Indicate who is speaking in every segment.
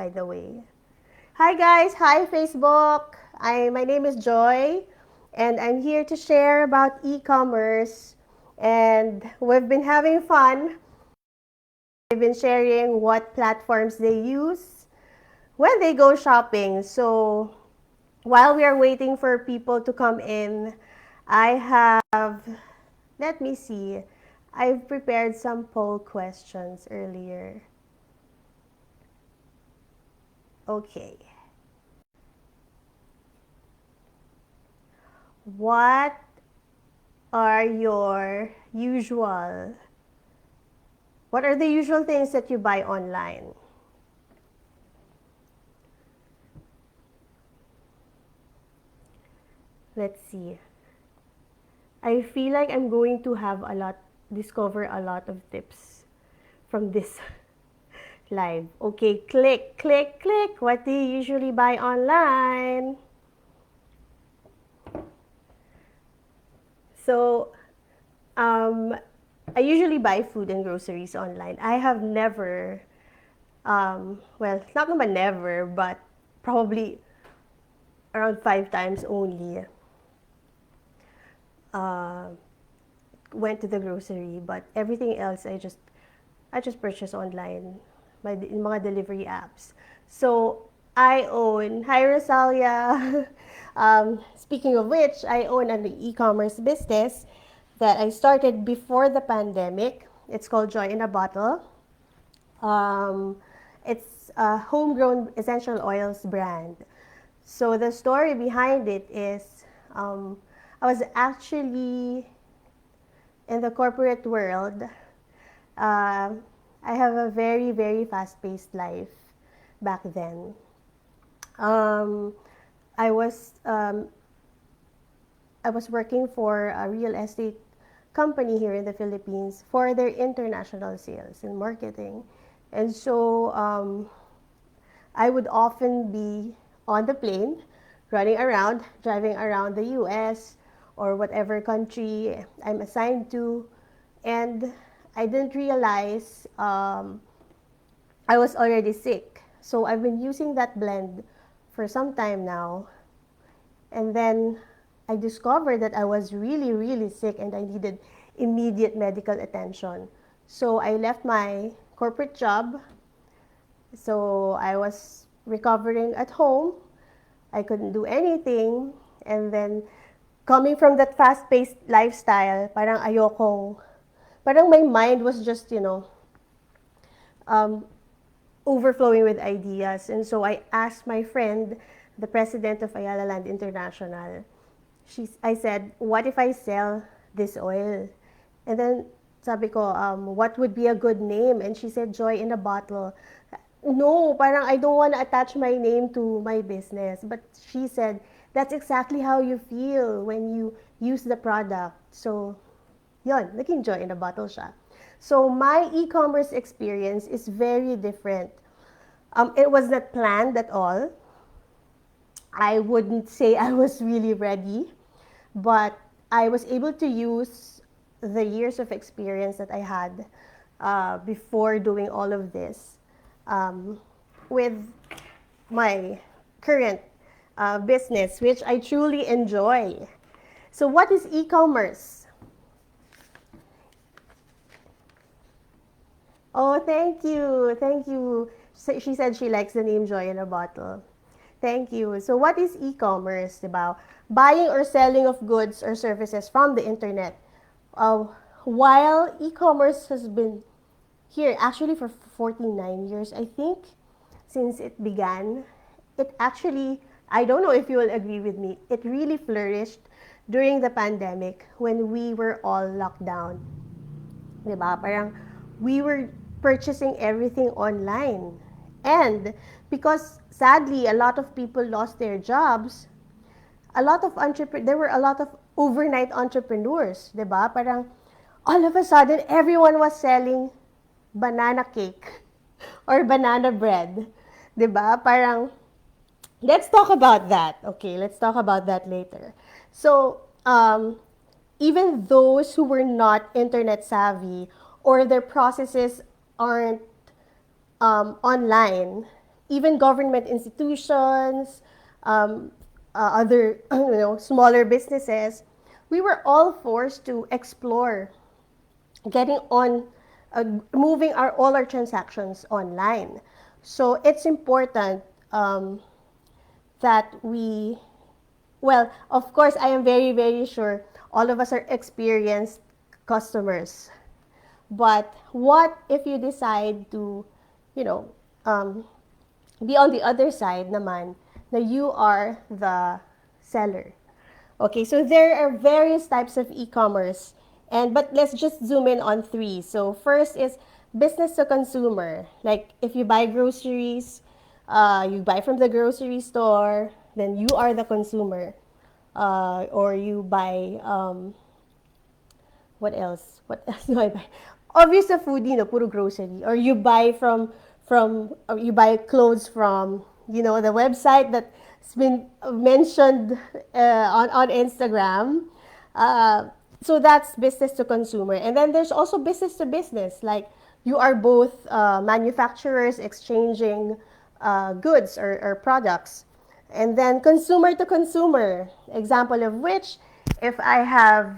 Speaker 1: by the way. Hi guys, hi Facebook. My name is Joy and I'm here to share about e-commerce, and we've been having fun. We've been sharing what platforms they use when they go shopping. So while we are waiting for people to come in, I have, let me see, I've prepared some poll questions earlier. Okay. What are your usual, what are the usual things that you buy online? Let's see. I feel like I'm going to have discover a lot of tips from this live. Okay, click, click, click. What do you usually buy online? So, um, I usually buy food and groceries online. I have never, well, not naman never, but probably around 5 times only uh, went to the grocery. But everything else, I just purchase online by in mga delivery apps. So I own, hi Rosalia. Speaking of which, I own an e-commerce business that I started before the pandemic. It's called Joy in a Bottle. Um, it's a homegrown essential oils brand. So the story behind it is, I was actually in the corporate world. Uh, I have a very, very fast-paced life back then. Um, I was um, I was working for a real estate company here in the Philippines for their international sales and marketing, and so I would often be on the plane, running around, driving around the US or whatever country I'm assigned to. And I didn't realize I was already sick. So I've been using that blend for some time now. And then I discovered that I was really, really sick and I needed immediate medical attention. So I left my corporate job. So I was recovering at home. I couldn't do anything. And then coming from that fast-paced lifestyle, parang my mind was just, um, overflowing with ideas. And so I asked my friend, the president of Ayala Land International, I said, what if I sell this oil? And then sabi ko, what would be a good name? And she said, Joy in a Bottle. No, parang I don't want to attach my name to my business. But she said, that's exactly how you feel when you use the product. So, yon, naging Joy in a Bottle siya. So, my e-commerce experience is very different. It was not planned at all. I wouldn't say I was really ready, but I was able to use the years of experience that I had before doing all of this um, with my current business, which I truly enjoy. So, what is e-commerce? Oh, thank you. Thank you. She said she likes the name Joy in a Bottle. Thank you. So what is e-commerce, diba? Buying or selling of goods or services from the internet. Uh, while e-commerce has been here actually for 49 years, I think, since it began, it actually, I don't know if you will agree with me, it really flourished during the pandemic when we were all locked down. Diba? Parang we were purchasing everything online. And because sadly a lot of people lost their jobs, there were a lot of overnight entrepreneurs, 'di ba? Parang all of a sudden everyone was selling banana cake or banana bread, 'di ba? Parang let's talk about that. Okay, let's talk about that later. So, even those who were not internet savvy or their processes aren't online, even government institutions, other smaller businesses, we were all forced to explore getting on, moving all our transactions online. So it's important that we, well, of course, I am very, very sure all of us are experienced customers. But what if you decide to, you know, um, be on the other side naman, na you are the seller? Okay, so there are various types of e-commerce, and but let's just zoom in on three. So first is business to consumer. Like if you buy groceries, you buy from the grocery store, then you are the consumer. Or you buy what else? What else do I buy? Obvious na food, puro grocery. Or you buy or you buy clothes from, the website that's been mentioned on Instagram. Uh, so that's business to consumer. And then there's also business to business. Like you are both manufacturers exchanging goods or products. And then consumer to consumer, example of which, if I have,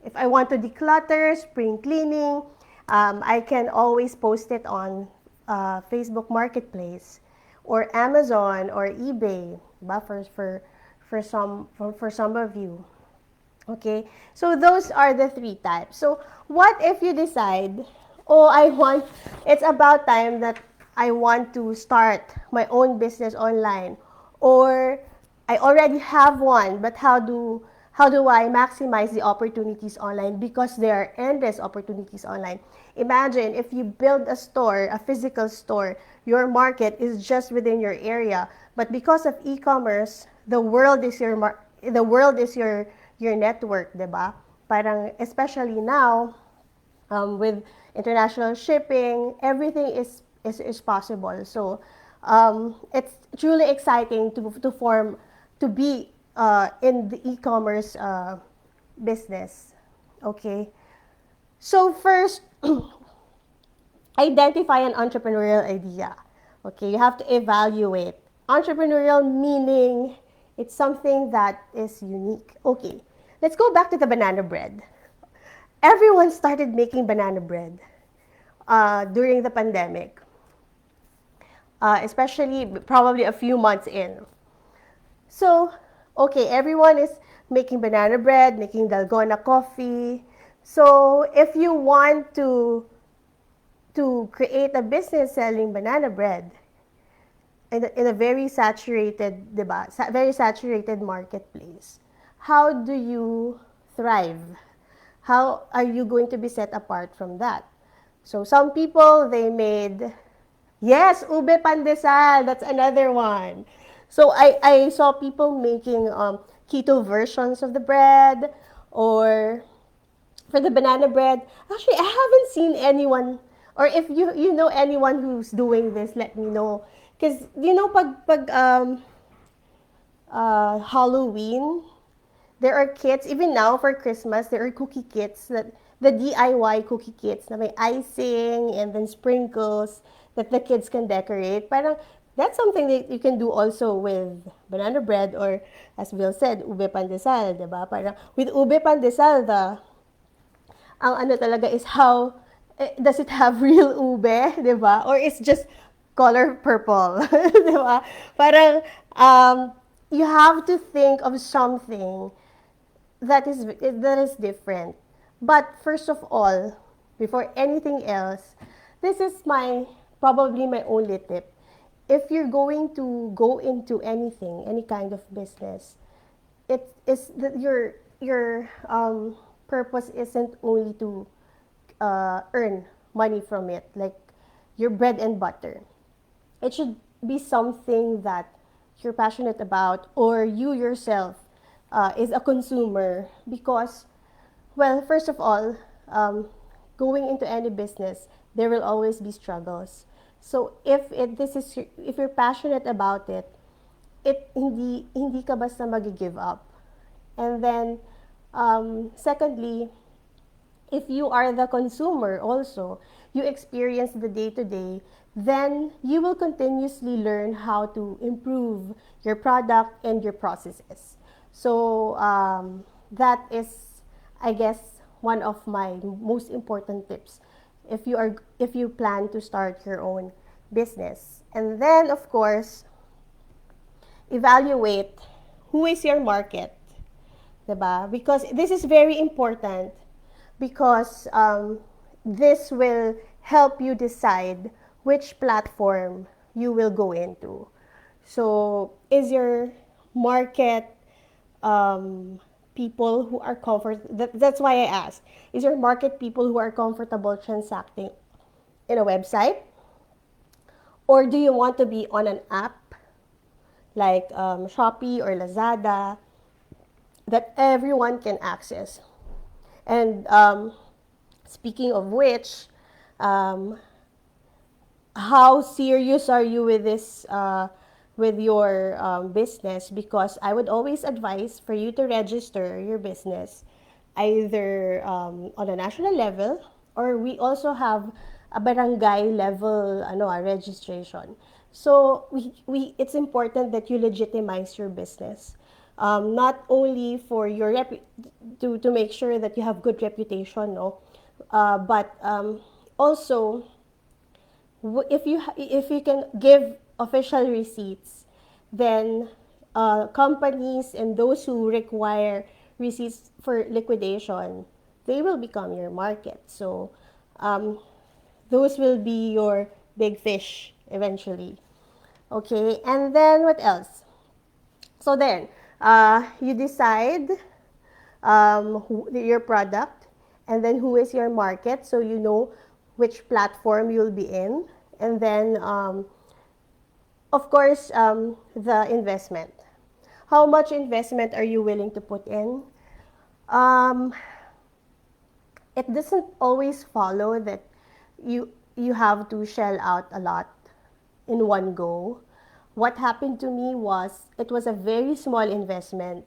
Speaker 1: if I want to declutter, spring cleaning, I can always post it on Facebook Marketplace or Amazon or eBay, for some of you. Okay, so those are the three types. So what if you decide, oh, it's about time that I want to start my own business online, or I already have one, but how do I maximize the opportunities online because there are endless opportunities online. Imagine if you build a store, a physical store, your market is just within your area, but because of e-commerce, the world is your network, 'di ba? Parang especially now with international shipping, everything is possible. So it's truly exciting to be in the e-commerce business. Okay. So first, identify an entrepreneurial idea. Okay, you have to evaluate. Entrepreneurial meaning it's something that is unique. Okay, let's go back to the banana bread. Everyone started making banana bread during the pandemic, especially probably a few months in. So, okay, everyone is making banana bread, making dalgona coffee. So, if you want to create a business selling banana bread in a very saturated, diba? Very saturated marketplace, how do you thrive? How are you going to be set apart from that? So some people, they made, yes, ube pandesal, that's another one. So I saw people making keto versions of the bread, or for the banana bread. Actually, I haven't seen anyone, or if you know anyone who's doing this, let me know. Because, Halloween, there are kits, even now for Christmas, there are cookie kits, that the DIY cookie kits na may icing and then sprinkles that the kids can decorate. Parang that's something that you can do also with banana bread, or as Bill said, ube pandesal, 'di ba? Parang with ube pandesal, ang ano talaga is how, does it have real ube, 'di ba? Or it's just color purple, 'di ba? Parang you have to think of something that is different. But first of all, before anything else, this is probably my only tip. If you're going to go into anything, any kind of business, it is that your purpose isn't only to earn money from it, like your bread and butter. It should be something that you're passionate about, or you yourself is a consumer. Because, well, first of all, going into any business, there will always be struggles. So if you're passionate about it, hindi ka basta magi-give up. And then secondly, if you are the consumer also, you experience the day-to-day, then you will continuously learn how to improve your product and your processes. So that is, I guess, one of my most important tips if you plan to start your own business. And then, of course, evaluate who is your market, 'di ba? Because this is very important because this will help you decide which platform you will go into. So, is your market people who are that's why I asked, is your market people who are comfortable transacting in a website? Or do you want to be on an app like Shopee or Lazada that everyone can access? And speaking of which, um, how serious are you with this, with your business? Because I would always advise for you to register your business either on a national level, or we also have a barangay level registration. So it's important that you legitimize your business, not only for your to make sure that you have good reputation, no, but also if you can give official receipts, then companies and those who require receipts for liquidation, they will become your market. So um, those will be your big fish eventually. Okay, and then what else? So then you decide your product, and then who is your market, so you know which platform you'll be in, and then of course the investment. How much investment are you willing to put in? Um, it doesn't always follow that you have to shell out a lot in one go. What happened to me was it was a very small investment.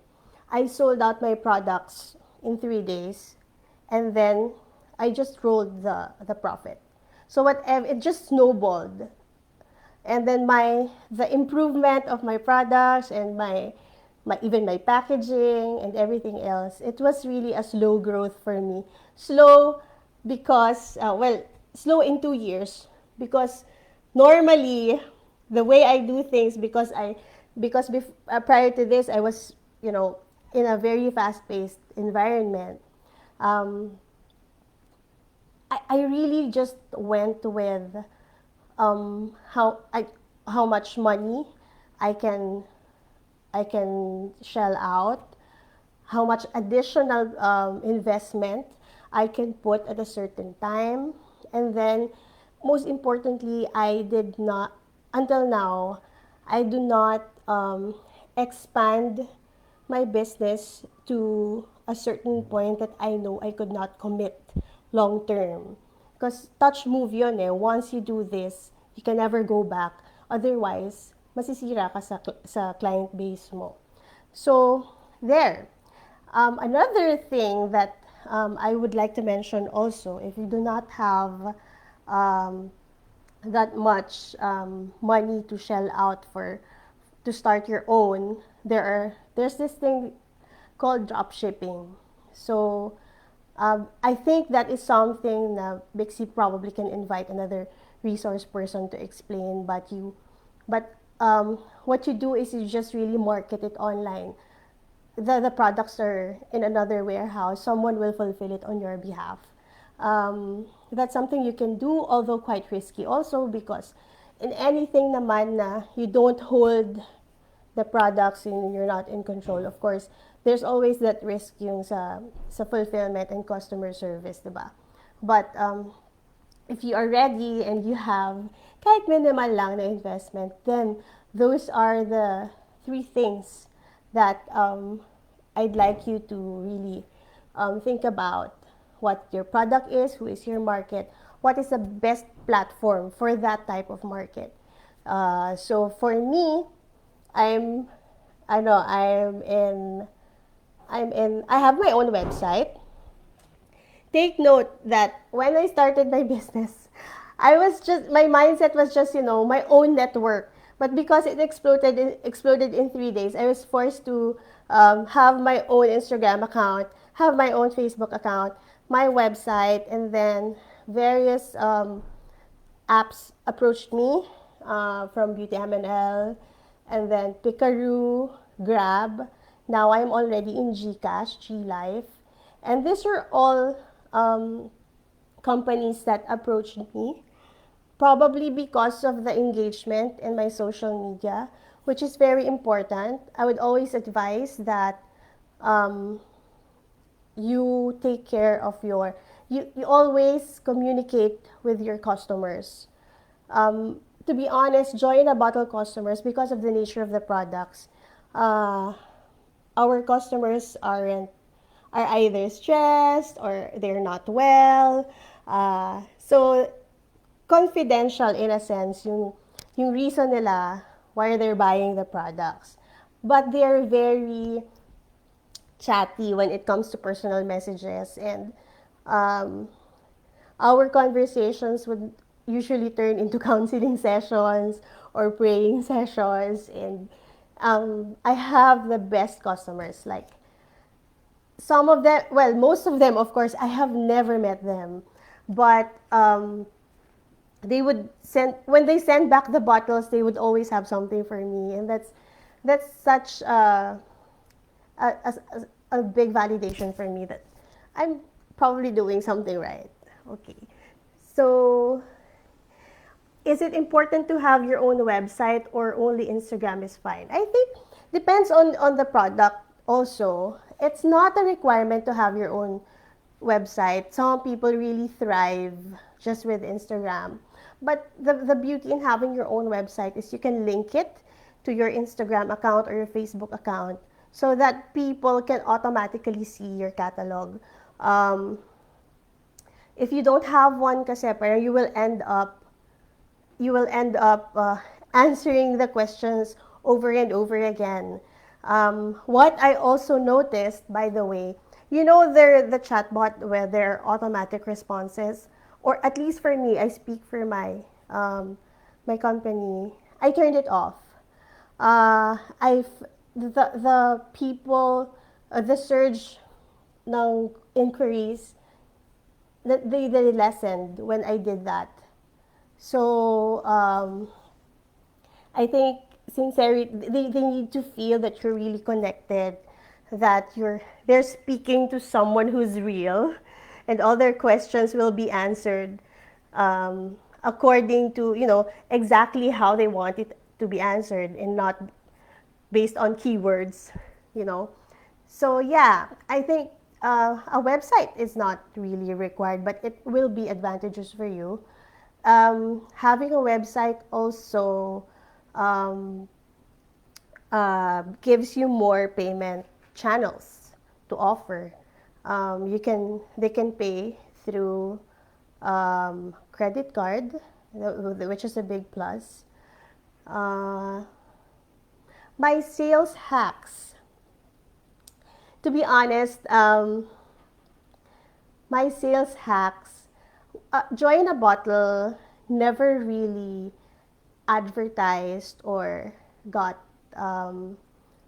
Speaker 1: I sold out my products in 3 days, and then I just rolled the profit. So whatever, it just snowballed. And then the improvement of my products and my even my packaging and everything else, it was really a slow growth for me. Slow because slow in 2 years, because normally the way I do things, prior to this I was, in a very fast-paced environment. um, I really just went with um, how I how much money I can I can shell out, how much additional investment I can put at a certain time, and then most importantly, I did not, until now, I do not expand my business to a certain point that I know I could not commit long term. Because touch move yun eh. Once you do this, you can never go back. Otherwise, masisira ka sa client base mo. So, there. Another thing that I would like to mention also, if you do not have um, that much money to shell out for to start your own, there's this thing called drop shipping. So I think that is something that Bixie probably can invite another resource person to explain. But what you do is you just really market it online. The products are in another warehouse. Someone will fulfill it on your behalf. That's something you can do, although quite risky also, because in anything naman na you don't hold the products and you're not in control, of course, there's always that risk yung sa fulfillment and customer service, diba? But if you are ready and you have kahit minimal lang na investment, then those are the three things that I'd like you to really think about. What your product is, who is your market, what is the best platform for that type of market. So for me, I'm, I know I have my own website. take note that when I started my business, my mindset was just, my own network. But because it exploded in 3 days, I was forced to have my own Instagram account, have my own Facebook account, my website, and then various apps approached me from Beauty MNL, and then Picaroo, Grab. Now I'm already in Gcash, GLife. And these are all um, companies that approached me, probably because of the engagement in my social media, which is very important. I would always advise that um, you take care of you always communicate with your customers. To be honest, joy in a bottle customers, because of the nature of the products, uh, our customers are either stressed or they're not well. So confidential in a sense yung reason nila why they're buying the products. But they're very chatty when it comes to personal messages, and um, our conversations would usually turn into counseling sessions or praying sessions. And I have the best customers. Like, some of them, well, most of them, of course, I have never met them. But they would send when they send back the bottles, they would always have something for me, and that's such a big validation for me that I'm probably doing something right. Okay. So, is it important to have your own website, or only Instagram is fine? I think depends on the product also. It's not a requirement to have your own website. Some people really thrive just with Instagram. But the beauty in having your own website is you can link it to your Instagram account or your Facebook account, so that people can automatically see your catalog. Um, if you don't have one kasi, parang you will end up answering the questions over and over again. What I also noticed, by the way, the chatbot where there are automatic responses, or at least for me, I speak for my company. I turned it off. I've the people, the surge ng inquiries, that they lessened when I did that. So I think sincerity, they need to feel that you're really connected, that they're speaking to someone who's real, and all their questions will be answered according to exactly how they want it to be answered, and not based on keywords, you know. So yeah, I think a website is not really required, but it will be advantageous for you. Having a website also um, gives you more payment channels to offer. They can pay through credit card, which is a big plus. Uh, my sales hacks. To be honest, my sales hacks, Joy in a Bottle never really advertised or got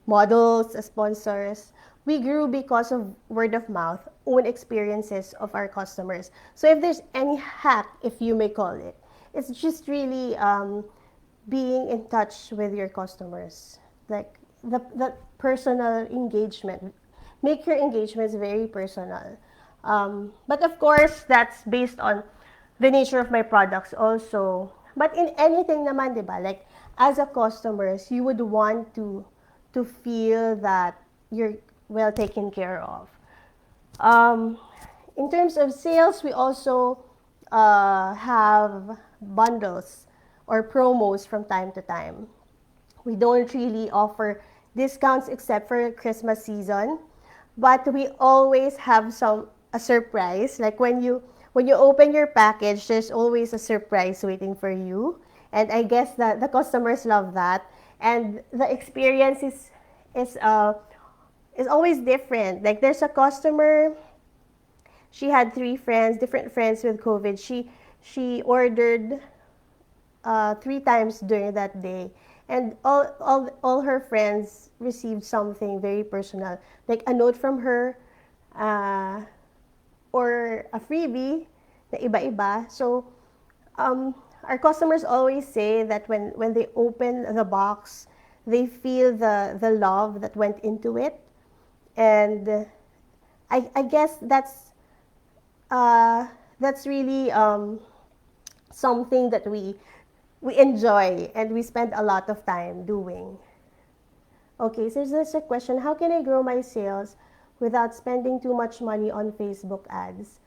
Speaker 1: models, sponsors. We grew because of word of mouth, own experiences of our customers. So if there's any hack, if you may call it, it's just really being in touch with your customers. Like the personal engagement. Make your engagements very personal. But of course, that's based on the nature of my products also. But in anything naman, di ba? Like, as a customers, you would want to feel that you're well taken care of. Um, in terms of sales, we also have bundles or promos from time to time. We don't really offer discounts except for Christmas season, but we always have a surprise. Like, when you open your package, there's always a surprise waiting for you. And I guess that the customers love that. And the experience is always different. Like, there's a customer she had three friends, different friends with COVID. She ordered three times during that day. And all her friends received something very personal, like a note from her, uh, or a freebie na iba-iba. So, our customers always say that when they open the box, they feel the love that went into it. And I guess that's really something that we enjoy and we spend a lot of time doing. Okay, so there's a question. How can I grow my sales without spending too much money on Facebook ads?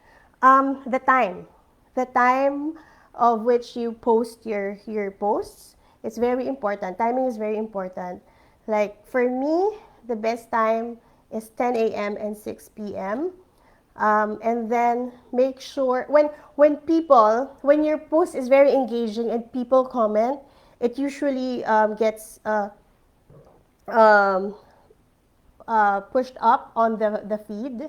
Speaker 1: The time. The time of which you post your posts. It's very important. Timing is very important. Like for me, the best time is 10 a.m. and 6 p.m. And then make sure when your post is very engaging and people comment, it usually gets um, pushed up on the feed.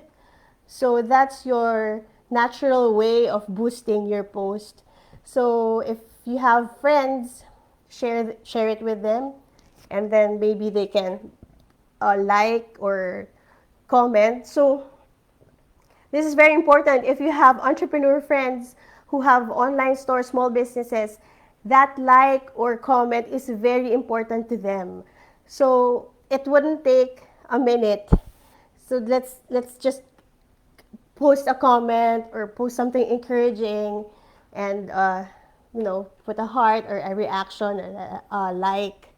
Speaker 1: So that's your natural way of boosting your post. So if you have friends, share it with them, and then maybe they can like or comment. So this is very important. If you have entrepreneur friends who have online stores, small businesses, that like or comment is very important to them. So it wouldn't take a minute. So let's just post a comment or post something encouraging, and put a heart or a reaction or a like,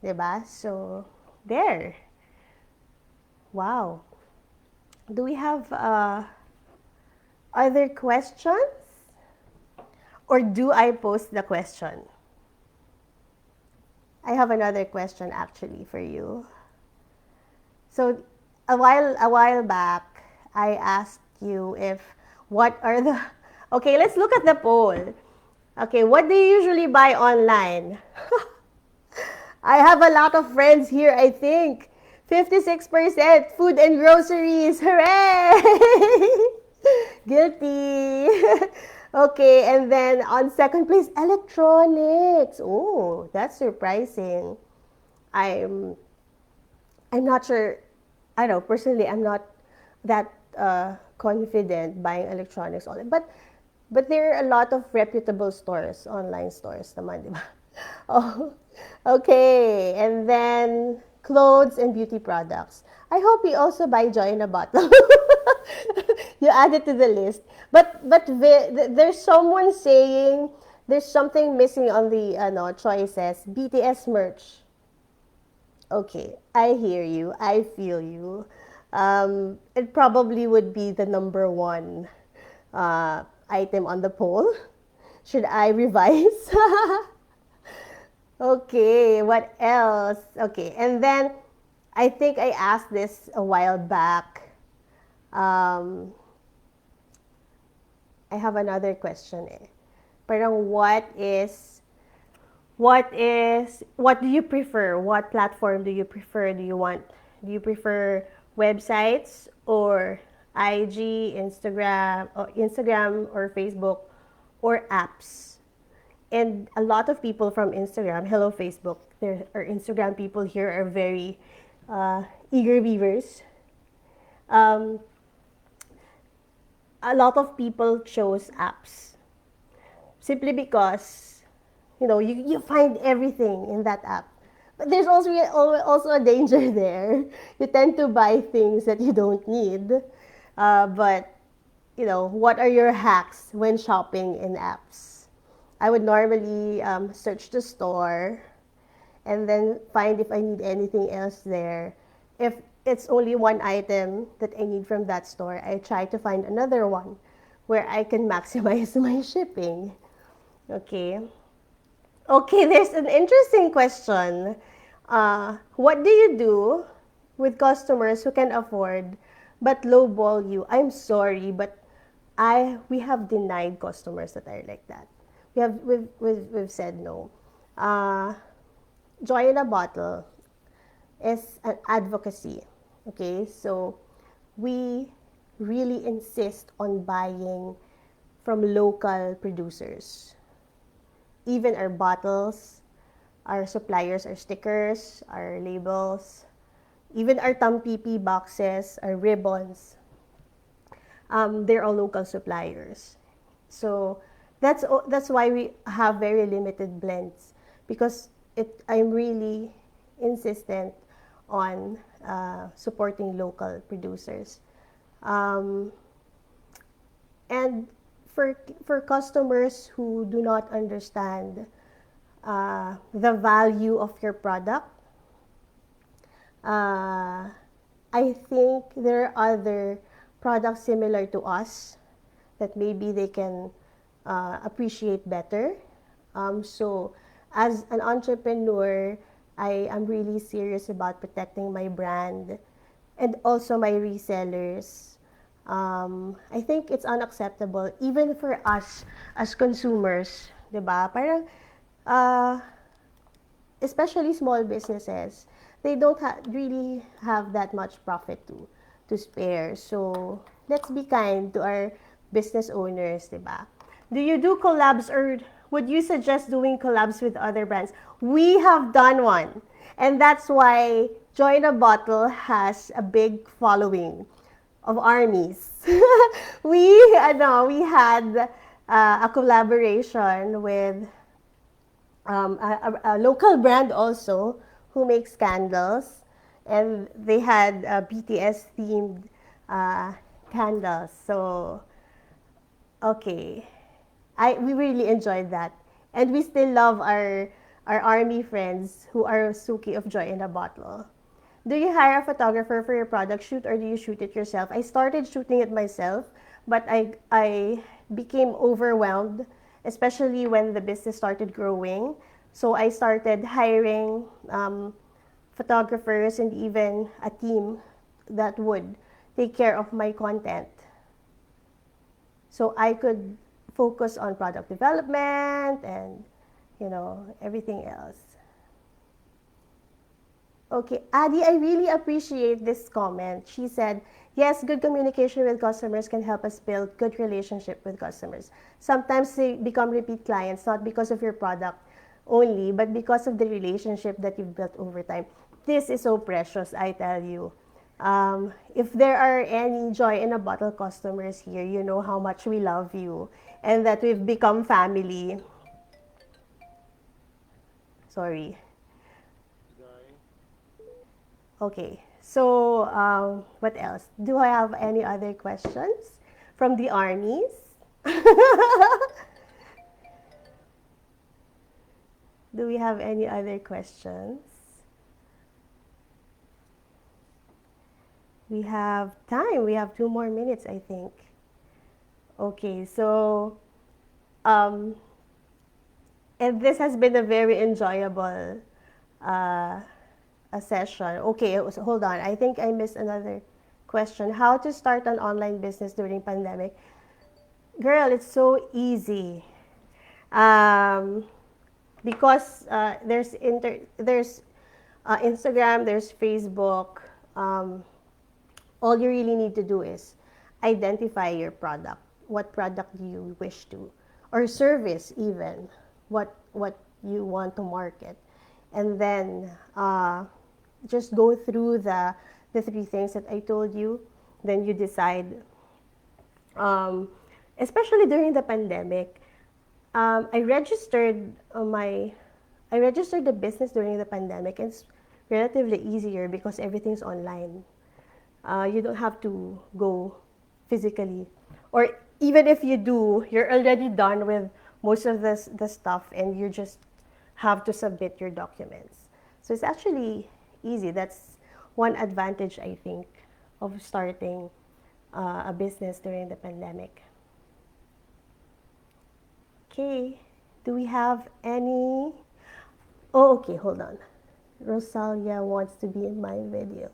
Speaker 1: diba? So there. Wow. Do we have other questions? Or do I post the question? I have another question actually for you. So a while back, I asked you if what are the okay, let's look at the poll. Okay, what do you usually buy online? I have a lot of friends here, I think. 56% food and groceries. Hooray! Guilty. Okay, and then on second place, electronics. Oh, that's surprising. I'm I'm not sure. I don't know, personally, I'm not that confident buying electronics online. But there are a lot of reputable stores, online stores naman, di ba? Oh, okay. And then clothes and beauty products. I hope you also buy Joy in a Bottle. You add it to the list. But there's someone saying there's something missing on the choices. BTS merch. Okay, I hear you. I feel you. It probably would be the number one item on the poll. Should I revise? Okay, what else? Okay, and then I think I asked this a while back. Um, I have another question. Parang what do you prefer? What platform do you prefer? Do you prefer websites or IG, Instagram or Facebook or apps? And a lot of people from Instagram, hello Facebook, there are Instagram people here are very eager beavers. Um, a lot of people chose apps simply because you find everything in that app. But there's also a danger there. You tend to buy things that you don't need. But what are your hacks when shopping in apps? I would normally search the store and then find if I need anything else there. If it's only one item that I need from that store, I try to find another one where I can maximize my shipping. Okay. Okay, there's an interesting question. What do you do with customers who can afford but lowball you? I'm sorry, but we have denied customers that are like that. We've said no. Joy in a Bottle is an advocacy. Okay, so we really insist on buying from local producers. Even our bottles, our suppliers, our stickers, our labels, even our tampipi boxes, our ribbons, they're all local suppliers. So that's why we have very limited blends because I'm really insistent on supporting local producers. Um, and for customers who do not understand the value of your product, uh, I think there are other products similar to us that maybe they can appreciate better. So, as an entrepreneur, I am really serious about protecting my brand and also my resellers. I think it's unacceptable even for us as consumers, 'di ba? Parang uh, especially small businesses, they don't really have that much profit to spare. So, let's be kind to our business owners, 'di ba? Do you do collabs or would you suggest doing collabs with other brands? We have done one. And that's why Joy in a Bottle has a big following of armies. We had a collaboration with a local brand also who makes candles, and they had BTS themed uh, candles. So okay, we really enjoyed that, and we still love our army friends who are Suki of Joy in a Bottle. Do you hire a photographer for your product shoot or do you shoot it yourself? I started shooting it myself, but I became overwhelmed, especially when the business started growing. So I started hiring photographers and even a team that would take care of my content. So I could focus on product development and everything else. Okay, Adi, I really appreciate this comment. She said, yes, good communication with customers can help us build good relationship with customers. Sometimes they become repeat clients, not because of your product only, but because of the relationship that you've built over time. This is so precious, I tell you. If there are any Joy in a Bottle customers here, you know how much we love you and that we've become family. Sorry. Okay, so what else? Do I have any other questions from the armies? Do we have any other questions? We have time. We have 2 more minutes, I think. Okay, so um, and this has been a very enjoyable uh, a session. Okay, hold on. I think I missed another question. How to start an online business during pandemic? Girl, it's so easy. Um, because there's Instagram, there's Facebook. All you really need to do is identify your product. What product do you wish to, or service even, what you want to market, and then just go through the three things that I told you. Then you decide. Um, Especially during the pandemic, I registered I registered the business during the pandemic. It's relatively easier because everything's online. You don't have to go physically, or even if you do, you're already done with most of the stuff, and you just have to submit your documents. So it's actually easy. That's one advantage, I think, of starting a business during the pandemic. Okay, do we have any? Oh, okay, hold on. Rosalia wants to be in my video.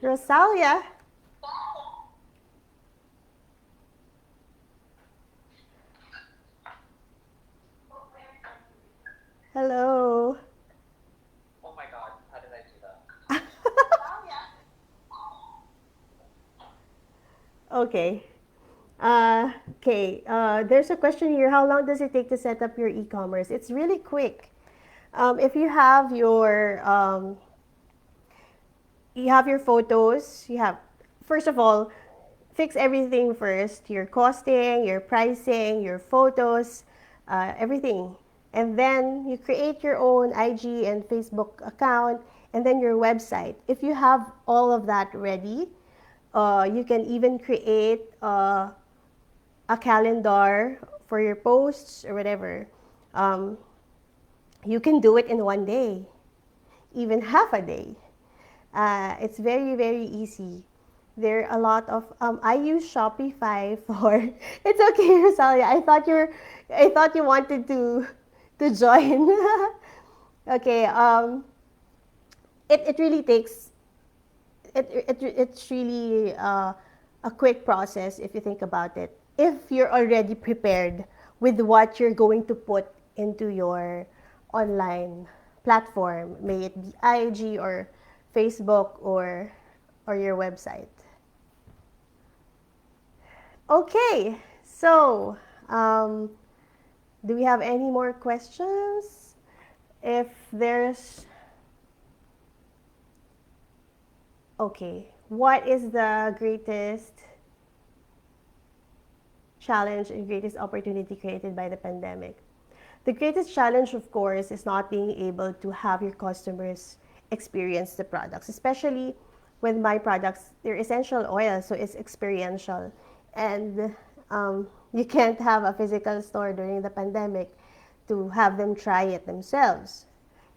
Speaker 1: Rosalia? Okay. There's a question here. How long does it take to set up your e-commerce? It's really quick. If you have your photos, first of all, fix everything first, your costing, your pricing, your photos, everything. And then you create your own IG and Facebook account, and then your website. If you have all of that ready, you can even create a calendar for your posts or whatever. Um, you can do it in one day, even half a day. It's very, very easy. There are a lot of I use Shopify for it's okay, Rosalia. I thought you wanted to join. Okay, it really takes it's really a quick process if you think about it. If you're already prepared with what you're going to put into your online platform, may it be IG or Facebook or your website. Okay, so do we have any more questions? If there's Okay, what is the greatest challenge and greatest opportunity created by the pandemic? The greatest challenge, of course, is not being able to have your customers experience the products, especially with my products. They're essential oil, so it's experiential. And you can't have a physical store during the pandemic to have them try it themselves.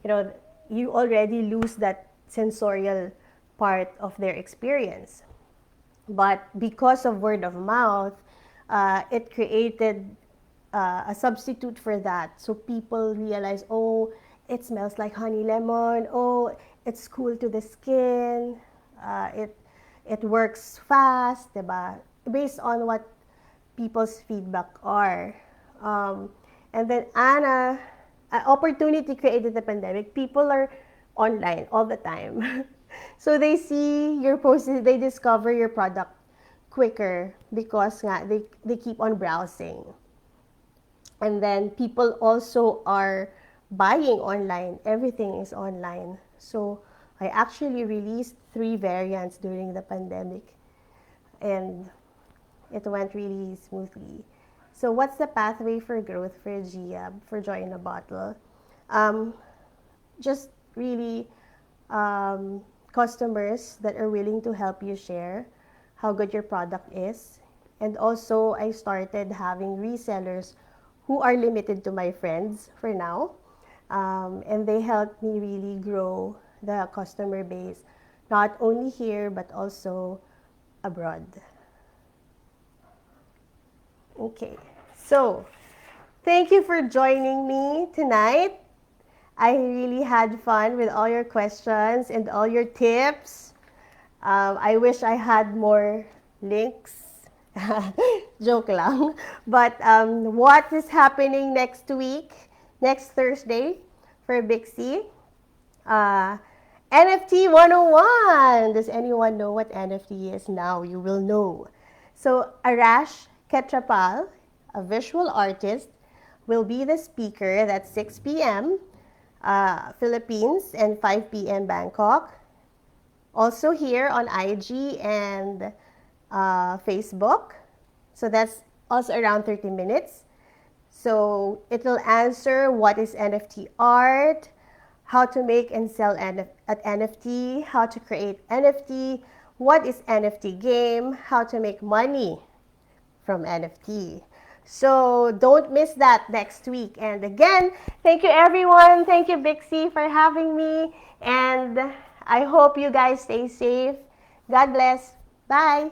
Speaker 1: You know, you already lose that sensorial part of their experience. But because of word of mouth, it created a substitute for that. So people realize, oh, it smells like honey lemon. Oh, it's cool to the skin. It works fast, diba? Based on what people's feedback are. And then Anna, opportunity created the pandemic. People are online all the time. So they see your posts, they discover your product quicker because nga, they keep on browsing. And then people also are buying online. Everything is online. So I actually released 3 variants during the pandemic. And it went really smoothly. So what's the pathway for growth for Gia, for Joy in a Bottle? Just really customers that are willing to help you share how good your product is. And also, I started having resellers who are limited to my friends for now. And they helped me really grow the customer base, not only here, but also abroad. Okay, so thank you for joining me tonight. I really had fun with all your questions and all your tips. I wish I had more links. Joke lang. But what is happening next week, next Thursday for Bixie? NFT 101. Does anyone know what NFT is? Now you will know. So Arash Ketrapal, a visual artist, will be the speaker. That's 6 p.m. Philippines and 5 p.m. Bangkok. Also here on IG and Facebook. So that's also around 30 minutes. So it will answer what is NFT art, how to make and sell NFT, how to create NFT, what is NFT game, how to make money from NFT. So don't miss that next week. And again, thank you everyone. Thank you Bixie for having me. And I hope you guys stay safe. God bless. Bye.